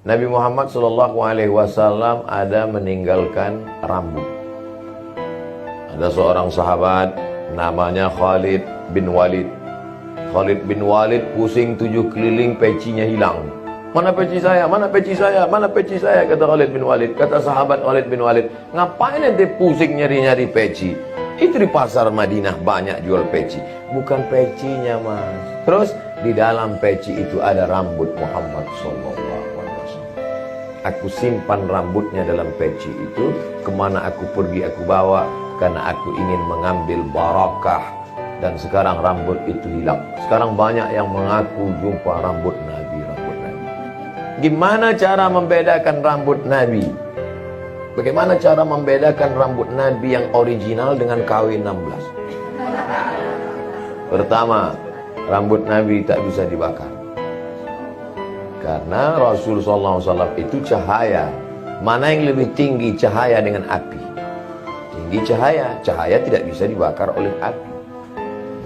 Nabi Muhammad SAW ada meninggalkan rambut. Ada seorang sahabat namanya Khalid bin Walid. Khalid bin Walid pusing 7 keliling, pecinya hilang. Mana peci saya? Mana peci saya? Mana peci saya? Kata Khalid bin Walid. Kata sahabat Khalid bin Walid, ngapain ente pusing nyari-nyari peci? Itu di pasar Madinah banyak jual peci. Bukan pecinya, Mas. Terus di dalam peci itu ada rambut Muhammad SAW. Aku simpan rambutnya dalam peci itu. Kemana aku pergi aku bawa, karena aku ingin mengambil barakah. Dan sekarang rambut itu hilang. Sekarang banyak yang mengaku jumpa rambut Nabi. Gimana cara membedakan rambut Nabi? Bagaimana cara membedakan rambut Nabi yang original dengan KW 16? Pertama, rambut Nabi tak bisa dibakar. Karena Rasulullah SAW itu cahaya. Mana yang lebih tinggi, cahaya dengan api? Tinggi cahaya. Cahaya tidak bisa dibakar oleh api.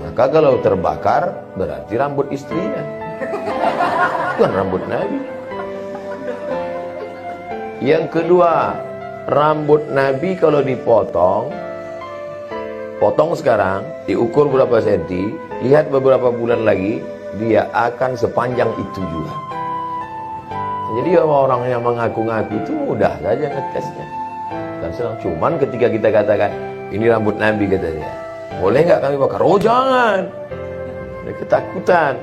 Maka kalau terbakar, berarti rambut istrinya. Bukan rambut Nabi. Yang kedua, rambut Nabi kalau dipotong, potong sekarang, diukur berapa senti, lihat beberapa bulan lagi, dia akan sepanjang itu juga. Jadi orang yang mengaku-ngaku itu mudah saja ngetesnya. Dan senang. Cuman ketika kita katakan, ini rambut Nabi, kata dia, boleh nggak kami bakar? Oh jangan. Dia ketakutan.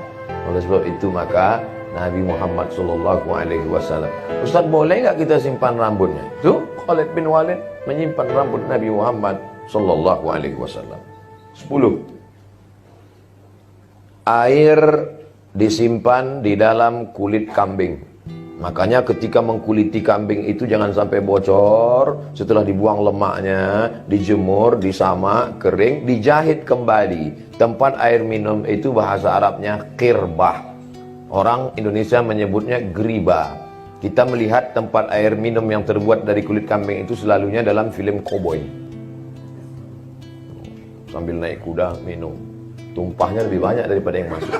Oleh sebab itu maka Nabi Muhammad SAW, Ustaz, boleh nggak kita simpan rambutnya? Itu Khalid bin Walid menyimpan rambut Nabi Muhammad SAW. 10. Air disimpan di dalam kulit kambing. Makanya ketika mengkuliti kambing itu jangan sampai bocor. Setelah dibuang lemaknya, dijemur, disamak, kering, dijahit kembali. Tempat air minum itu bahasa Arabnya qirbah. Orang Indonesia menyebutnya griba. Kita melihat tempat air minum yang terbuat dari kulit kambing itu selalunya dalam film koboi. Sambil naik kuda minum. Tumpahnya lebih banyak daripada yang masuk.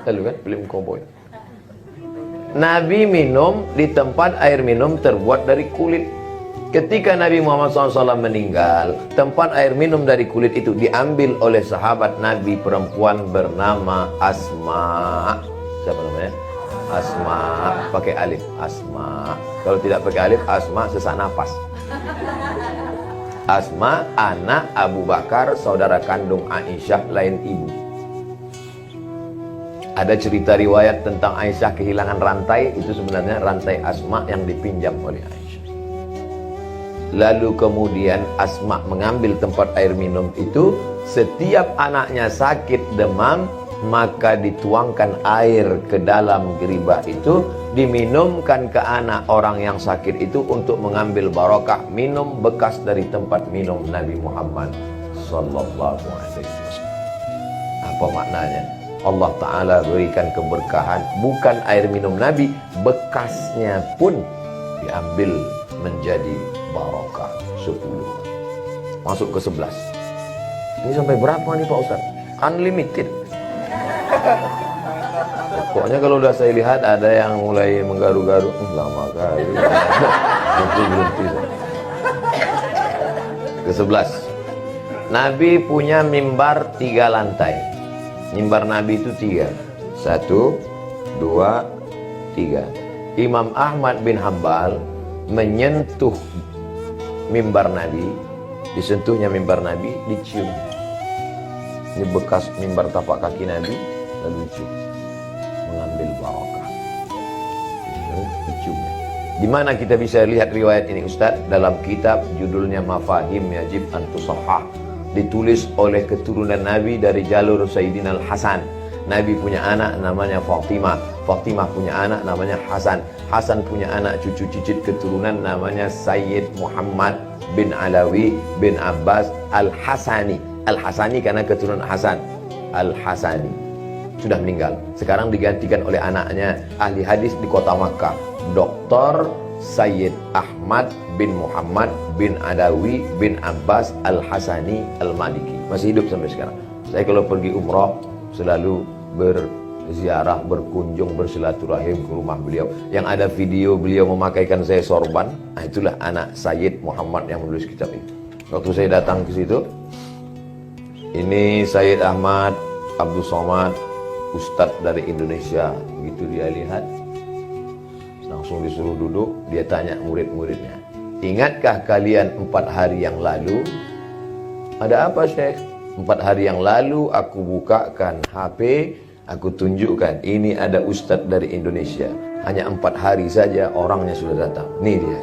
Lalu kan film koboi. Nabi minum di tempat air minum terbuat dari kulit. Ketika Nabi Muhammad SAW meninggal, tempat air minum dari kulit itu diambil oleh sahabat Nabi perempuan bernama Asma. Siapa namanya? Asma, pakai alif, Asma. Kalau tidak pakai alif, Asma sesak napas. Asma, anak Abu Bakar, saudara kandung Aisyah, lain ibu. Ada cerita riwayat tentang Aisyah kehilangan rantai, itu sebenarnya rantai Asma yang dipinjam oleh Aisyah. Lalu kemudian Asma mengambil tempat air minum itu. Setiap anaknya sakit demam, maka dituangkan air ke dalam geribah itu, diminumkan ke anak orang yang sakit itu untuk mengambil barakah minum bekas dari tempat minum Nabi Muhammad sallallahu alaihi wasallam. Apa maknanya? Allah Ta'ala berikan keberkahan, bukan air minum Nabi, bekasnya pun diambil menjadi barakah. 10. Masuk ke 11. Ini sampai berapa nih Pak Ustaz? Unlimited. Pokoknya kalau udah saya lihat ada yang mulai menggaru-garu, lama kali. Berhenti. Ke-11. Nabi punya mimbar 3 lantai. Mimbar Nabi itu 3. 1, 2, 3. Imam Ahmad bin Hanbal menyentuh mimbar Nabi, disentuhnya mimbar Nabi, dicium. Ini bekas mimbar tapak kaki Nabi, lalu dicium, mengambil barakah. Diciumnya. Di mana kita bisa lihat riwayat ini Ustaz? Dalam kitab judulnya Mafahim Yajib an Tusahhah, ditulis oleh keturunan Nabi dari jalur Sayyidina Al-Hasan. Nabi punya anak namanya Fatimah. Fatimah punya anak namanya Hasan. Hasan punya anak cucu cicit keturunan namanya Sayyid Muhammad bin Alawi bin Abbas Al-Hasani. Al-Hasani karena keturunan Hasan. Al-Hasani sudah meninggal. Sekarang digantikan oleh anaknya, ahli hadis di kota Makkah, Dr. Sayyid Ahmad bin Muhammad bin Alawi bin Abbas Al-Hasani Al-Maliki. Masih hidup sampai sekarang. Saya kalau pergi umrah selalu ziarah, berkunjung, bersilaturahim ke rumah beliau. Yang ada video beliau memakaikan saya sorban. Nah, itulah anak Sayyid Muhammad yang menulis kitab ini. Waktu saya datang ke situ, ini Sayyid Ahmad Abdul Somad, Ustadz dari Indonesia. Begitu dia lihat, langsung disuruh duduk. Dia tanya murid-muridnya, ingatkah kalian 4 hari yang lalu? Ada apa, Syekh? 4 hari yang lalu aku bukakan HP, aku tunjukkan, ini ada Ustadz dari Indonesia. Hanya 4 hari saja orangnya sudah datang. Nih dia.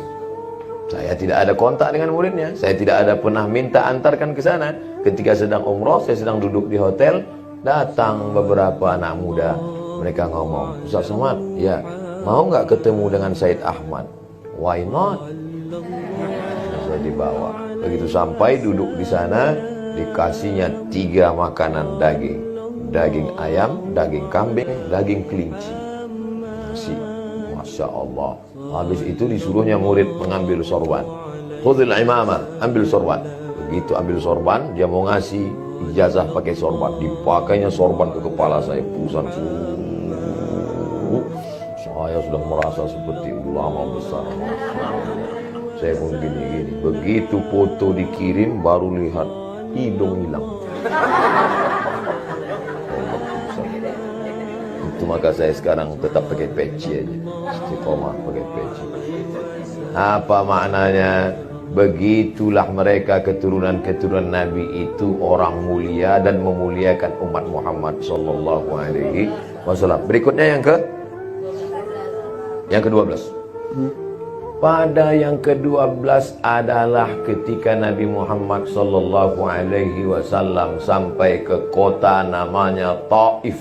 Saya tidak ada kontak dengan muridnya. Saya tidak ada pernah minta antarkan ke sana. Ketika sedang umroh, saya sedang duduk di hotel. Datang beberapa anak muda. Mereka ngomong, Ustaz Somad, ya, mau nggak ketemu dengan Said Ahmad? Why not? Saya dibawa. Begitu sampai duduk di sana, dikasihnya 3 makanan daging. Daging ayam, daging kambing, daging kelinci. Nasi. Masya Allah. Habis itu disuruhnya murid mengambil sorban. Khudhil imamah, ambil sorban. Begitu ambil sorban, dia mau ngasih ijazah pakai sorban. Dipakainya sorban ke kepala saya, pusan. Saya sudah merasa seperti ulama besar. Saya pun gini-gini. Begitu foto dikirim, baru lihat hidung hilang. Itu maka saya sekarang tetap pakai peci aja, istiqomah pakai peci. Apa maknanya? Begitulah mereka keturunan-keturunan Nabi itu orang mulia dan memuliakan umat Muhammad sallallahu alaihi wasallam. Berikutnya yang ke-12. Pada yang ke-12 adalah ketika Nabi Muhammad sallallahu alaihi wasallam sampai ke kota namanya Taif.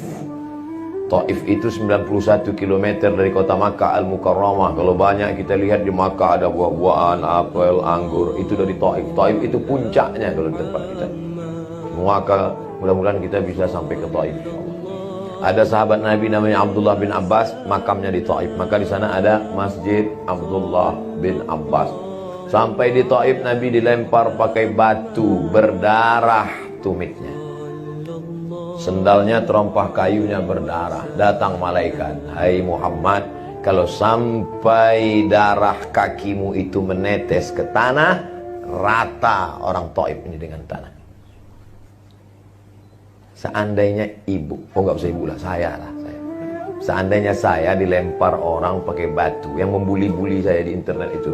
Taif itu 91 km dari kota Makkah Al-Mukarramah. Kalau banyak kita lihat di Makkah ada buah-buahan, apel, anggur, itu dari Taif. Taif itu puncaknya kalau di tempat kita. Maka mudah-mudahan kita bisa sampai ke Taif. Ada sahabat Nabi namanya Abdullah bin Abbas, makamnya di Taif. Maka di sana ada Masjid Abdullah bin Abbas. Sampai di Taif Nabi dilempar pakai batu, berdarah tumitnya. Sendalnya terompah kayunya berdarah. Datang malaikat, hai Muhammad, kalau sampai darah kakimu itu menetes ke tanah, rata orang Taif ini dengan tanah. Seandainya ibu, nggak usah ibu lah, saya lah. Seandainya saya dilempar orang pakai batu, yang membuli-buli saya di internet itu,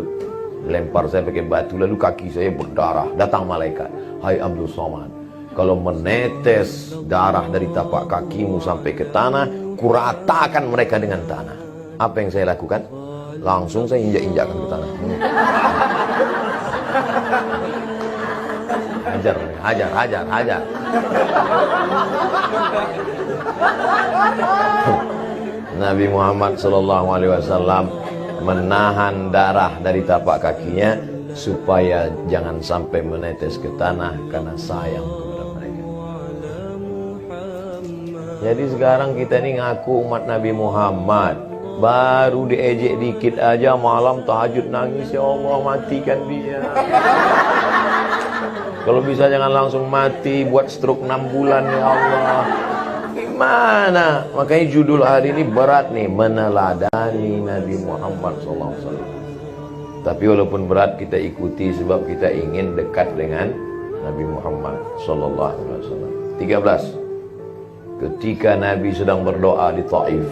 lempar saya pakai batu, lalu kaki saya berdarah. Datang malaikat, hai Abdul Somad, kalau menetes darah dari tapak kakimu sampai ke tanah, kuratakan mereka dengan tanah. Apa yang saya lakukan? Langsung saya injak-injakkan ke tanah. Hajar. Nabi Muhammad SAW menahan darah dari tapak kakinya supaya jangan sampai menetes ke tanah karena sayang kepada mereka. Jadi sekarang kita ini ngaku umat Nabi Muhammad, baru diejek dikit aja malam tahajud nangis, ya Allah matikan dia. Kalau bisa jangan langsung mati, buat stroke 6 bulan ya Allah. Gimana? Makanya judul hari ini berat nih, meneladani Nabi Muhammad SAW. Tapi walaupun berat kita ikuti sebab kita ingin dekat dengan Nabi Muhammad SAW. 13. Ketika Nabi sedang berdoa di Taif,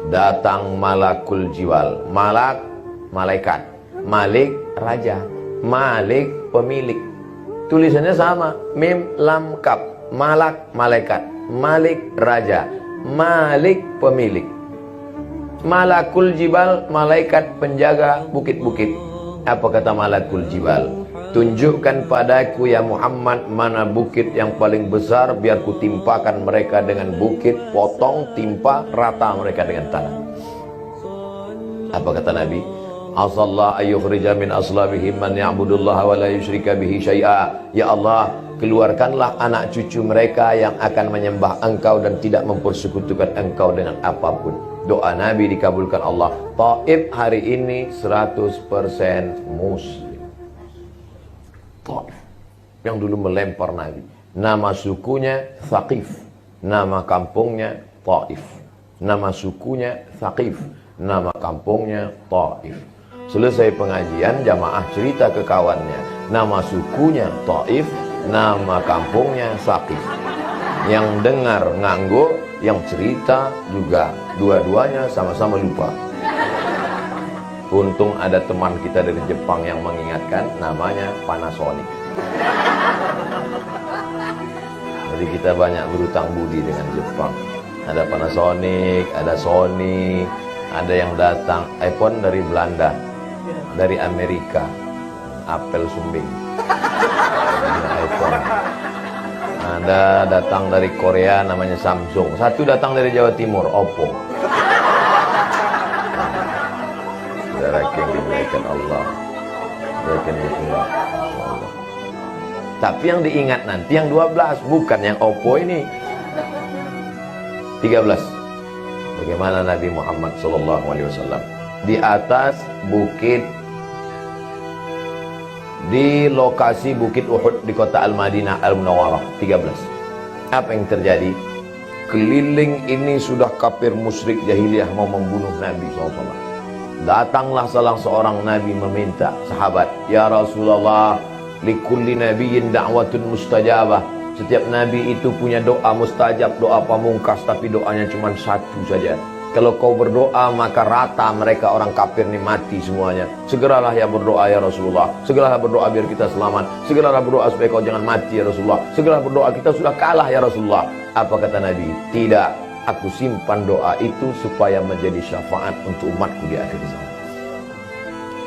datang malakul jiwal. Malaikat. Malik raja. Malik pemilik. Tulisannya sama, mim lam kap. Malak malaikat, malik raja, malik pemilik. Malakul jibal, malaikat penjaga bukit-bukit. Apa kata malakul jibal? Tunjukkan padaku ya Muhammad mana bukit yang paling besar, biar ku timpakan mereka dengan bukit, potong, timpa, rata mereka dengan tanah. Apa kata Nabi? Asallah ayyukhrija min aslabihim man ya'budullaha wa la yusyrika bihi syai'a. Ya Allah, keluarkanlah anak cucu mereka yang akan menyembah Engkau dan tidak mempersekutukan Engkau dengan apapun. Doa Nabi dikabulkan Allah. Taif hari ini 100% muslim. Taif yang dulu melempar Nabi. Nama sukunya Thaqif, nama kampungnya Taif. Nama sukunya Thaqif, nama kampungnya Taif. Selesai pengajian, jamaah cerita ke kawannya, nama sukunya Taif, nama kampungnya Thaqif. Yang dengar ngangguk, yang cerita juga dua-duanya sama-sama lupa. Untung ada teman kita dari Jepang yang mengingatkan, namanya Panasonic. Jadi kita banyak berutang budi dengan Jepang. Ada Panasonic, ada Sony, ada yang datang iPhone dari Belanda, dari Amerika, Apple Sumbing, iPhone. Ada datang dari Korea namanya Samsung. Satu datang dari Jawa Timur, Oppo. Saudara yang dimuliakan Allah, tapi yang diingat nanti yang 12, bukan yang Oppo ini. 13. Bagaimana Nabi Muhammad SAW di atas bukit, di lokasi Bukit Uhud di kota Al-Madinah Al-Munawwarah. 13. Apa yang terjadi? Keliling ini sudah kafir musyrik jahiliyah mau membunuh Nabi SAW. Datanglah salah seorang Nabi meminta sahabat, ya Rasulullah, likulli nabiyyin da'watun mustajabah. Setiap Nabi itu punya doa mustajab, doa pamungkas, tapi doanya cuma satu saja. Kalau kau berdoa maka rata mereka orang kafir ini mati semuanya. Segeralah ya berdoa ya Rasulullah. Segeralah berdoa biar kita selamat. Segeralah berdoa supaya kau jangan mati ya Rasulullah. Segeralah berdoa kita sudah kalah ya Rasulullah. Apa kata Nabi? Tidak, aku simpan doa itu supaya menjadi syafaat untuk umatku di akhir zaman.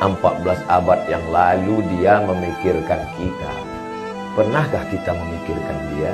14 abad yang lalu dia memikirkan kita. Pernahkah kita memikirkan dia?